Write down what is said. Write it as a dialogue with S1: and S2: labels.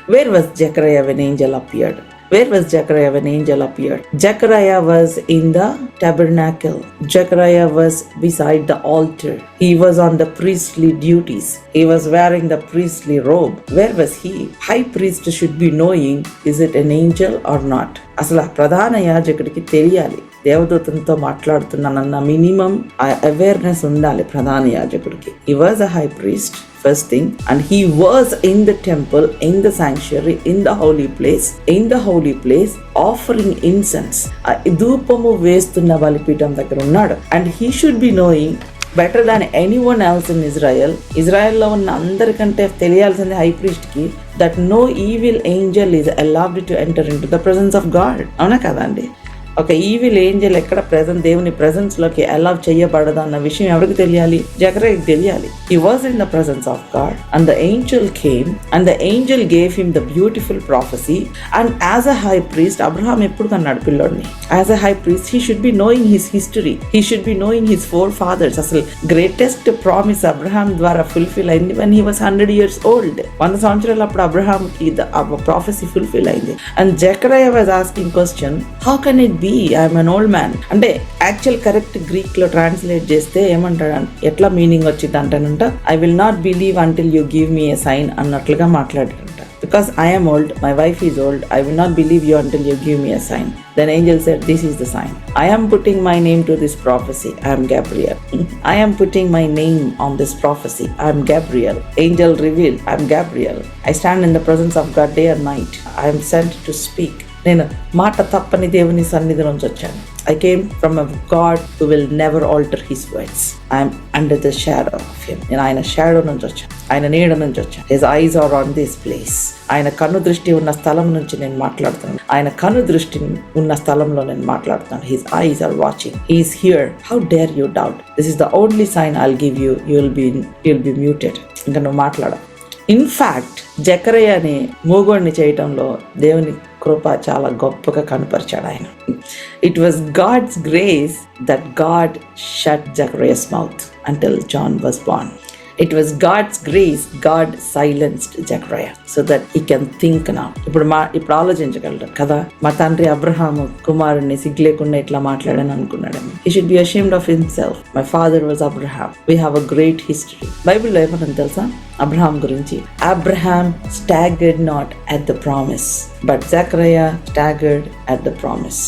S1: Where was Zechariah when angel appeared? Where was Zechariah when angel appeared? Zechariah was in the tabernacle. Zechariah was beside the altar. He was on the priestly duties. He was wearing the priestly robe. Where was he? High priest should be knowing, is it an angel or not? అసలు ఆ ప్రధాన యాజకుడికి తెలియాలి దేవదూతంతో మాట్లాడుతున్నానన్న minimum awareness ఉండాలి ప్రధాన యాజకుడికి. He was a high priest, first thing, and he was in the temple, in the sanctuary, in the holy place offering incense. ధూపము వేస్తున్న బలిపీఠం దగ్గర ఉన్నాడు. And he should be knowing better than anyone else in Israel. ఇజ్రాయెల్లో ఉన్న అందరికంటే తెలియాల్సింది high priest కి that no evil angel is allowed to enter into the presence of God. అవునా కదండి? ఒక ఈవిల్ ఏంజల్ ఎక్కడ దేవుని ప్రెజెన్స్ లోకి అలౌ చేయబడదు అన్న విషయం ఎవరికి తెలియాలి? జకరియకి తెలియాలి. He was in the presence of God and the angel came and the angel gave him the beautiful prophecy. And as a high priest, Abraham ఎప్పుడు కన్నాడు పిల్లోడిని? As a high priest, he should be knowing his history. He should be knowing his forefathers. అసలు greatest promise Abraham ద్వారా fulfil అయింది when he was 100 years old. 100 సంవత్సరాలు అప్పుడు అబ్రహాంకి prophecy fulfil అయింది. And Zechariah was asking question, how can it be? I'm an old man అంటే actual correct Greek లో translate చేస్తే ఏమంటాడు, ఎట్లా మీనింగ్ వచ్చింది అంటానంట, I will not believe until you give me a sign అన్నట్లుగా మాట్లాడాడంట. Because I am old, my wife is old, I will not believe you until you give me a sign. Then angel said, this is the sign. I am putting my name to this prophecy. I am Gabriel. I am putting my name on this prophecy. I am Gabriel. Angel revealed, I am Gabriel. I stand in the presence of God day and night. I am sent to speak. నేను మాట తప్పని దేవుని సన్నిధి నుంచి వచ్చాను. I came from a God who will never alter his words. I am under the shadow of him. నేను ఆయన shadow నుంచి వచ్చాను, ఆయన నీడ నుంచి వచ్చాను. His eyes are on this place. ఆయన కన్ను దృష్టి ఉన్న స్థలం నుంచి నేను మాట్లాడుతున్నాను. ఆయన కన్ను దృష్టి ఉన్న స్థలంలో నేను మాట్లాడుతున్నాను. His eyes are watching. He is here. How dare you doubt? This is the only sign I'll give you. You'll be muted. ఇంకా నువ్వు మాట్లాడు. ఇన్ఫ్యాక్ట్ జకరియని మూగోడిని చేయటంలో దేవుని కృప చాలా గొప్పగా కనపరిచాడు ఆయన. It was God's grace that God shut Zacharias mouth until John was born. It was God's grace, God silenced Zechariah so that he can think now. ఇప్పుడు ఆలోచించగలరు కదా, మా తండ్రి అబ్రహాము కుమారుడిని సిగ్గులేకుండా ఇట్లా మాట్లాడని అనుకున్నాడని. He should be ashamed of himself. My father was Abraham. We have a great history. బైబిల్లో ఏమని తెలుసా అబ్రహాం గురించి? Abraham staggered not at the promise, but Zechariah staggered at the promise.